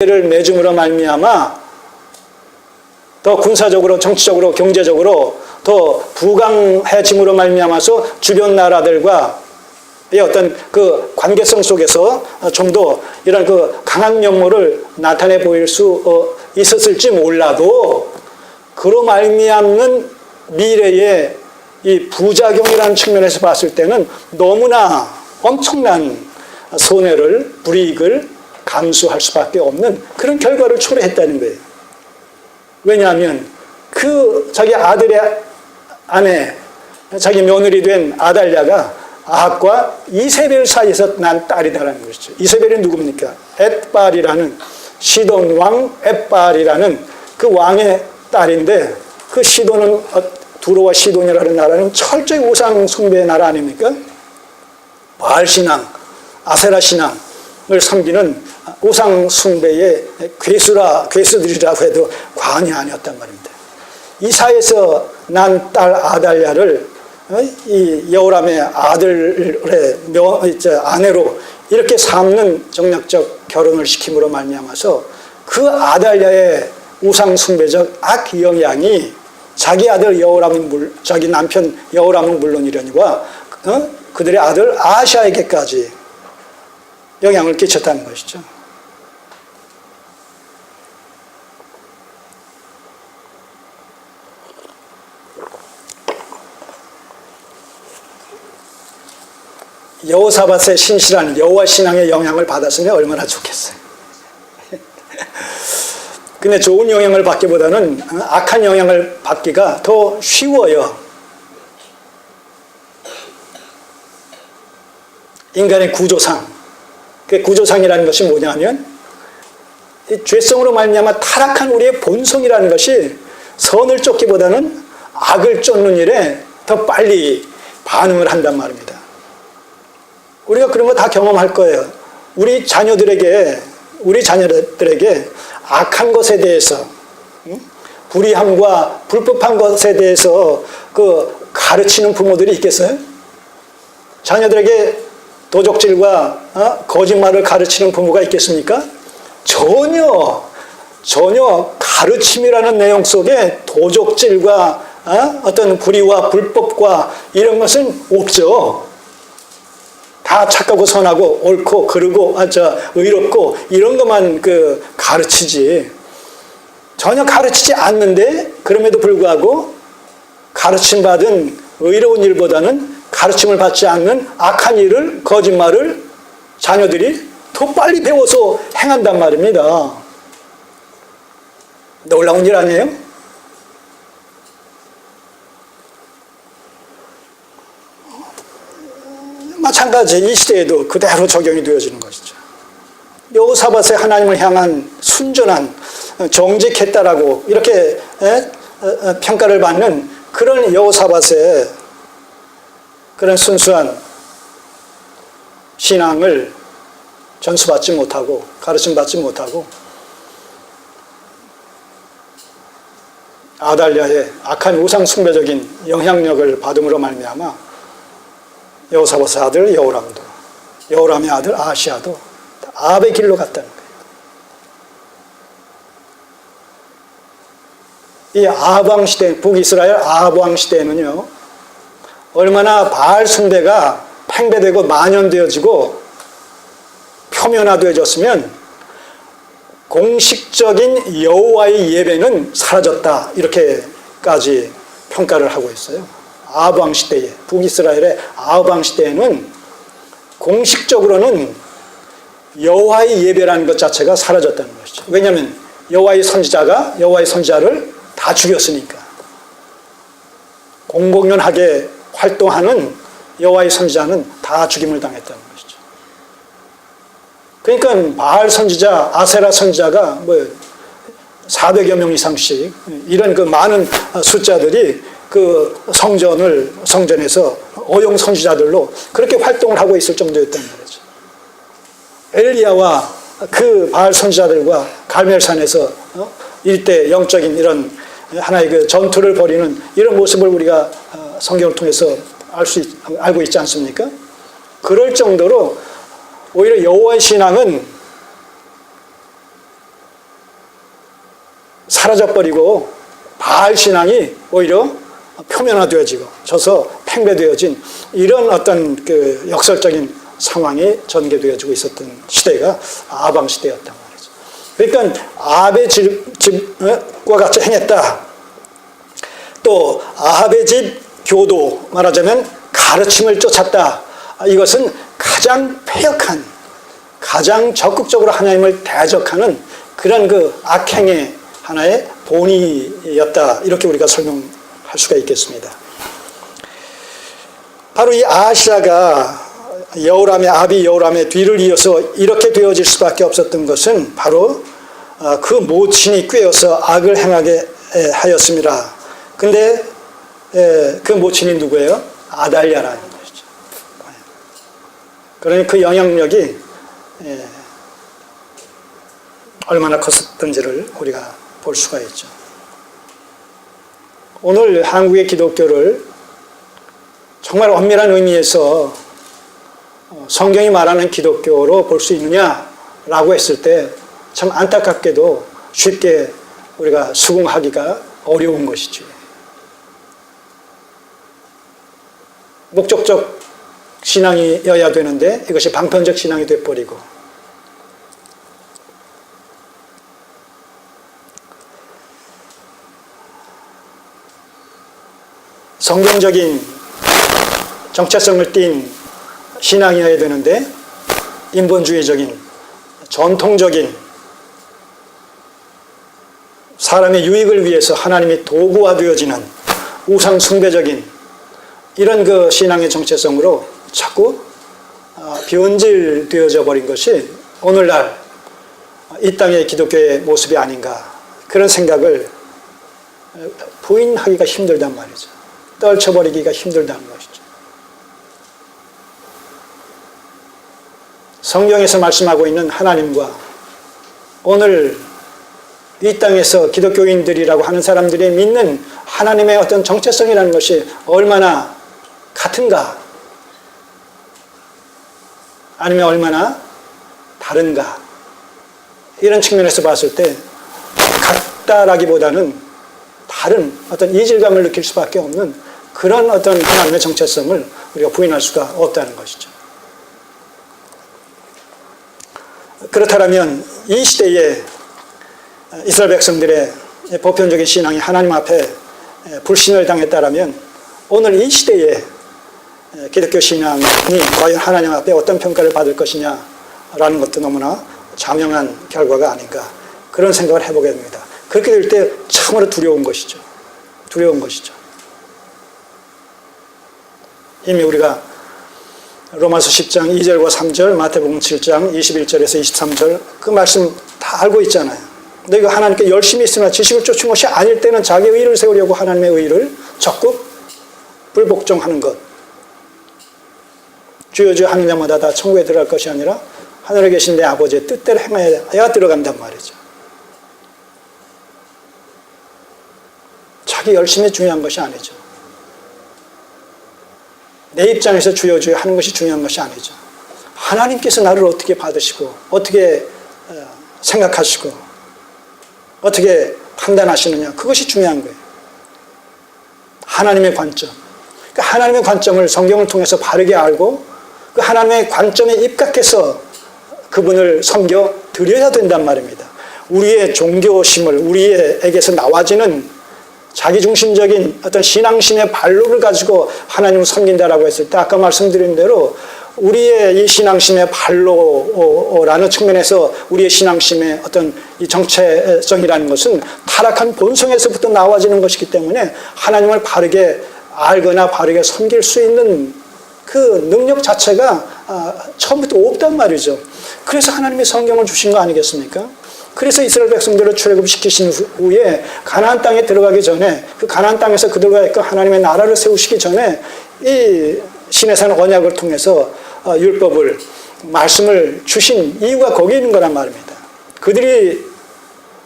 를 맺음으로 말미암아 더 군사적으로, 정치적으로, 경제적으로 더 부강해짐으로 말미암아서 주변 나라들과 의 어떤 그 관계성 속에서 좀 더 이런 그 강한 면모를 나타내 보일 수 있었을지 몰라도, 그로 말미암는 미래의 이 부작용이라는 측면에서 봤을 때는 너무나 엄청난 손해를, 불이익을 감수할 수밖에 없는 그런 결과를 초래했다는 거예요. 왜냐하면 그 자기 아들의 아내, 자기 며느리 된 아달랴가 아합과 이세벨 사이에서 난 딸이다라는 것이죠. 이세벨이 누굽니까? 엣발이라는, 시돈 왕 엣발이라는 그 왕의 딸인데, 그 시돈은, 두로와 시돈이라는 나라는 철저히 우상 숭배의 나라 아닙니까? 바알 신앙, 아세라 신앙을 섬기는 우상 숭배의 괴수들이라고 해도 과언이 아니었단 말입니다. 이 사이에서 난 딸 아달랴를 이 여호람의 아들의 아내로 이렇게 삼는 정략적 결혼을 시킴으로 말미암아서 그 아달랴의 우상 숭배적 악 영향이 자기 아들 여호람은 자기 남편 여호람은 물론이려니와 그들의 아들 아하시아에게까지 영향을 끼쳤다는 것이죠. 여호사밧의 신실한 여호와 신앙의 영향을 받았으면 얼마나 좋겠어요. 근데 좋은 영향을 받기보다는 악한 영향을 받기가 더 쉬워요. 인간의 구조상, 그 구조상이라는 것이 뭐냐면 이 죄성으로 말미암아 타락한 우리의 본성이라는 것이 선을 쫓기보다는 악을 쫓는 일에 더 빨리 반응을 한단 말입니다. 우리가 그런 거 다 경험할 거예요. 우리 자녀들에게 악한 것에 대해서, 불의함과 불법한 것에 대해서 그 가르치는 부모들이 있겠어요? 자녀들에게 도적질과 거짓말을 가르치는 부모가 있겠습니까? 전혀 가르침이라는 내용 속에 도적질과 어떤 불의와 불법과 이런 것은 없죠. 다 착하고 선하고 옳고 그르고 의롭고 이런 것만 가르치지, 전혀 가르치지 않는데 그럼에도 불구하고 가르침 받은 의로운 일보다는 가르침을 받지 않는 악한 일을, 거짓말을 자녀들이 더 빨리 배워서 행한단 말입니다. 놀라운 일 아니에요? 마찬가지 이 시대에도 그대로 적용이 되어지는 것이죠. 여호사밧의 하나님을 향한 순전한, 정직했다라고 이렇게 평가를 받는 그런 여호사밧의 그런 순수한 신앙을 전수받지 못하고 가르침받지 못하고 아달랴의 악한 우상 숭배적인 영향력을 받음으로 말미암아 여호사밧의 아들 여호람도, 여호람의 아들 아하시아도 아합의 길로 갔다는 거예요. 이 아합 왕 시대, 북이스라엘 아합 왕 시대에는요, 얼마나 바알 숭배가 팽배되고 만연되어지고 표면화되어졌으면 공식적인 여호와의 예배는 사라졌다, 이렇게까지 평가를 하고 있어요. 아합 왕 시대에, 북이스라엘의 아합 왕 시대에는 공식적으로는 여호와의 예배라는 것 자체가 사라졌다는 것이죠. 왜냐하면 여호와의 선지자를 다 죽였으니까. 공공연하게 활동하는 여호와의 선지자는 다 죽임을 당했다는 것이죠. 그러니까 바알 선지자, 아세라 선지자가 400여 명 이상씩 이런 그 많은 숫자들이 그 성전에서 어용 선지자들로 그렇게 활동을 하고 있을 정도였다는 거죠. 엘리야와 그 바알 선지자들과 갈멜산에서 일대 영적인 이런 하나의 그 전투를 벌이는 이런 모습을 우리가 성경을 통해서 알고 있지 않습니까? 그럴 정도로 오히려 여호와의 신앙은 사라져버리고 바알 신앙이 오히려 표면화되어져서 팽배되어진 이런 어떤 그 역설적인 상황이 전개되어지고 있었던 시대가 아방 시대였단 말이죠. 그러니까 아합의 집과 같이 행했다. 또 아합의 집 교도, 말하자면 가르침을 쫓았다. 이것은 가장 패역한, 가장 적극적으로 하나님을 대적하는 그런 그 악행의 하나의 본이었다. 이렇게 우리가 설명할 수가 있겠습니다. 바로 이 아하시아가 아합이 여호람의 뒤를 이어서 이렇게 되어질 수밖에 없었던 것은 바로 그 모친이 꾀어서 악을 행하게 하였습니다. 근데 그 모친이 누구예요? 아달랴라는 것이죠. 그러니 그 영향력이 얼마나 컸었던지를 우리가 볼 수가 있죠. 오늘 한국의 기독교를 정말 엄밀한 의미에서 성경이 말하는 기독교로 볼 수 있느냐라고 했을 때 참 안타깝게도 쉽게 우리가 수긍하기가 어려운 것이죠. 목적적 신앙이어야 되는데 이것이 방편적 신앙이 돼버리고, 성경적인 정체성을 띈 신앙이어야 되는데 인본주의적인, 전통적인, 사람의 유익을 위해서 하나님이 도구화되어지는 우상 숭배적인 이런 그 신앙의 정체성으로 자꾸 변질되어져 버린 것이 오늘날 이 땅의 기독교의 모습이 아닌가, 그런 생각을 부인하기가 힘들단 말이죠. 떨쳐버리기가 힘들다는 것이죠. 성경에서 말씀하고 있는 하나님과 오늘 이 땅에서 기독교인들이라고 하는 사람들이 믿는 하나님의 어떤 정체성이라는 것이 얼마나 같은가, 아니면 얼마나 다른가, 이런 측면에서 봤을 때 같다라기보다는 다른 어떤 이질감을 느낄 수밖에 없는 그런 어떤 하나님의 정체성을 우리가 부인할 수가 없다는 것이죠. 그렇다면 이 시대에 이스라엘 백성들의 보편적인 신앙이 하나님 앞에 불신을 당했다라면 오늘 이 시대에 기독교 신앙이 과연 하나님 앞에 어떤 평가를 받을 것이냐라는 것도 너무나 자명한 결과가 아닌가, 그런 생각을 해보게 됩니다. 그렇게 될 때 참으로 두려운 것이죠. 두려운 것이죠. 이미 우리가 로마서 10장 2절과 3절, 마태복음 7장 21절에서 23절 그 말씀 다 알고 있잖아요. 너희가 하나님께 열심히 있으나 지식을 쫓은 것이 아닐 때는 자기의 의를 세우려고 하나님의 의를 적극 불복종하는 것. 주여 주여 하는 자마다 다 천국에 들어갈 것이 아니라 하늘에 계신 내 아버지의 뜻대로 행하여야 들어간단 말이죠. 자기 열심이 중요한 것이 아니죠. 내 입장에서 주여 주여 하는 것이 중요한 것이 아니죠. 하나님께서 나를 어떻게 받으시고 어떻게 생각하시고 어떻게 판단하시느냐, 그것이 중요한 거예요. 하나님의 관점. 그 하나님의 관점을 성경을 통해서 바르게 알고 그 하나님의 관점에 입각해서 그분을 섬겨 드려야 된단 말입니다. 우리의 종교심을, 우리에게서 나와지는 자기중심적인 어떤 신앙심의 발로를 가지고 하나님을 섬긴다라고 했을 때 아까 말씀드린 대로 우리의 이 신앙심의 발로라는 측면에서 우리의 신앙심의 어떤 이 정체성이라는 것은 타락한 본성에서부터 나와지는 것이기 때문에 하나님을 바르게 알거나 바르게 섬길 수 있는 그 능력 자체가 처음부터 없단 말이죠. 그래서 하나님이 성경을 주신 거 아니겠습니까? 그래서 이스라엘 백성들을 출애굽시키신 후에 가나안 땅에 들어가기 전에 그 가나안 땅에서 그들과 하나님의 나라를 세우시기 전에 이 시내산 언약을 통해서 율법을, 말씀을 주신 이유가 거기 있는 거란 말입니다. 그들이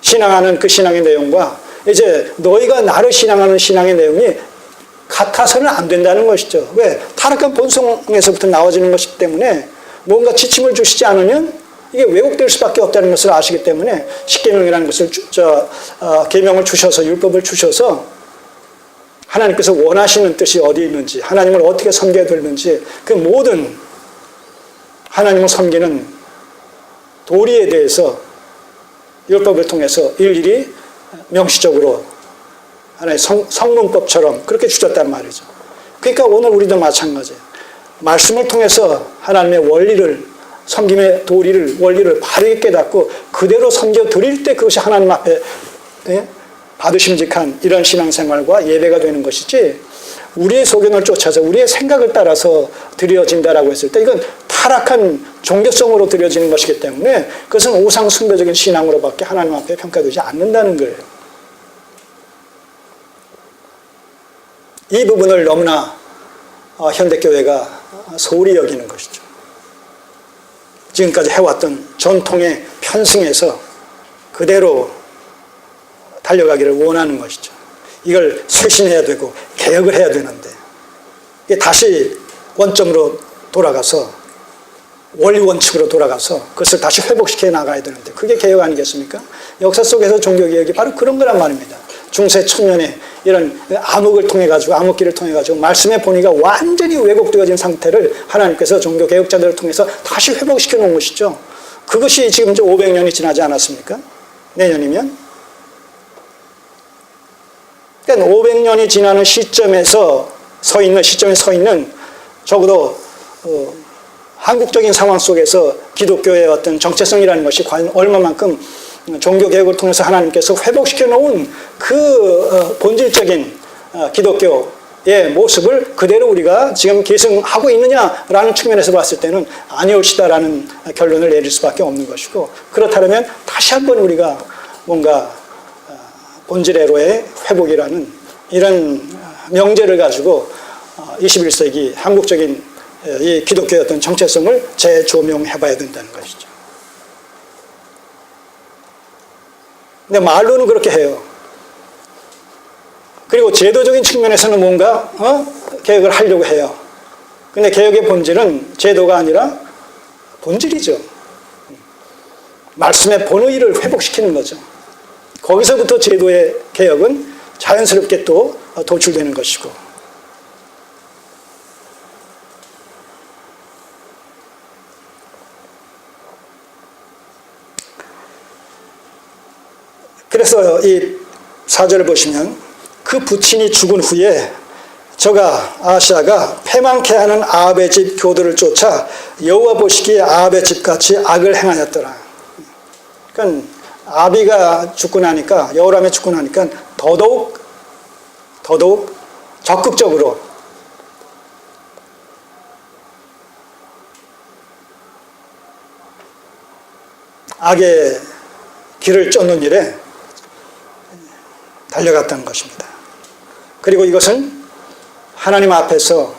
신앙하는 그 신앙의 내용과 이제 너희가 나를 신앙하는 신앙의 내용이 같아서는 안 된다는 것이죠. 왜? 타락한 본성에서부터 나와지는 것이기 때문에 뭔가 지침을 주시지 않으면 이게 왜곡될 수밖에 없다는 것을 아시기 때문에 십계명이라는 것을 계명을 주셔서 율법을 주셔서 하나님께서 원하시는 뜻이 어디 있는지 하나님을 어떻게 섬겨야 되는지 그 모든 하나님을 섬기는 도리에 대해서 율법을 통해서 일일이 명시적으로 하나의 성문법처럼 그렇게 주셨단 말이죠. 그러니까 오늘 우리도 마찬가지예요. 말씀을 통해서 하나님의 원리를 섬김의 도리를 원리를 바르게 깨닫고 그대로 섬겨 드릴 때 그것이 하나님 앞에 받으심직한 이런 신앙생활과 예배가 되는 것이지 우리의 소견을 쫓아서 우리의 생각을 따라서 드려진다라고 했을 때 이건 타락한 종교성으로 드려지는 것이기 때문에 그것은 우상 숭배적인 신앙으로밖에 하나님 앞에 평가되지 않는다는 거예요. 이 부분을 너무나 현대교회가 소홀히 여기는 것이죠. 지금까지 해왔던 전통에 편승해서 그대로 달려가기를 원하는 것이죠. 이걸 쇄신해야 되고 개혁을 해야 되는데 다시 원점으로 돌아가서 원리 원칙으로 돌아가서 그것을 다시 회복시켜 나가야 되는데 그게 개혁 아니겠습니까? 역사 속에서 종교개혁이 바로 그런 거란 말입니다. 중세 천년에 이런 암흑을 통해 가지고 암흑기를 통해 가지고 말씀의 본의가 완전히 왜곡되어진 상태를 하나님께서 종교개혁자들을 통해서 다시 회복시켜 놓은 것이죠. 그것이 지금 이제 500년이 지나지 않았습니까? 내년이면. 그러니까 500년이 지나는 시점에 서 있는 적어도 한국적인 상황 속에서 기독교의 어떤 정체성이라는 것이 과연 얼마만큼 종교개혁을 통해서 하나님께서 회복시켜 놓은 그 본질적인 기독교의 모습을 그대로 우리가 지금 계승하고 있느냐라는 측면에서 봤을 때는 아니올시다라는 결론을 내릴 수밖에 없는 것이고 그렇다면 다시 한번 우리가 뭔가 본질애로의 회복이라는 이런 명제를 가지고 21세기 한국적인 이 기독교의 어떤 정체성을 재조명해 봐야 된다는 것이죠. 근데 말로는 그렇게 해요. 그리고 제도적인 측면에서는 뭔가 개혁을 하려고 해요. 근데 개혁의 본질은 제도가 아니라 본질이죠. 말씀의 본의를 회복시키는 거죠. 거기서부터 제도의 개혁은 자연스럽게 또 도출되는 것이고 그래서 이 4절을 보시면 그 부친이 죽은 후에 저가 아하시아가 패망케 하는 아합의 집 교도를 쫓아 여호와 보시기에 아합의 집같이 악을 행하였더라. 그러니까 아비가 죽고 나니까 여호람이 죽고 나니까 더더욱 적극적으로 악의 길을 쫓는 일에 달려갔다는 것입니다. 그리고 이것은 하나님 앞에서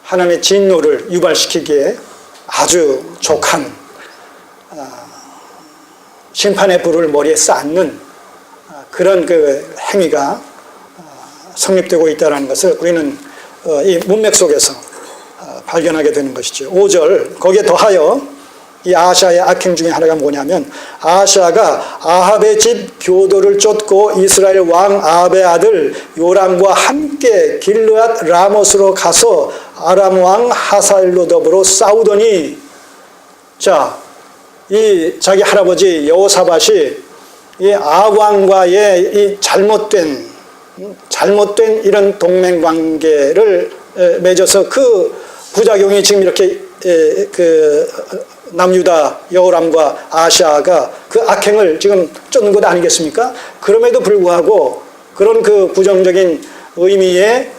하나님의 진노를 유발시키기에 아주 족한 심판의 불을 머리에 쌓는 그런 그 행위가 성립되고 있다는 것을 우리는 이 문맥 속에서 발견하게 되는 것이죠. 5절 거기에 더하여 이 아하시아의 악행 중에 하나가 뭐냐면 아하시아가 아합의 집 교도를 쫓고 이스라엘 왕 아합의 아들 요람과 함께 길르앗 라못으로 가서 아람 왕 하사엘로 더불어 싸우더니 이 자기 할아버지 여호사밧이 이 아합 왕과의 이 잘못된 이런 동맹 관계를 맺어서 그 부작용이 지금 이렇게 남유다 여호람과 아하시아가 그 악행을 지금 쫓는 것 아니겠습니까? 그럼에도 불구하고 그런 그 부정적인 의미의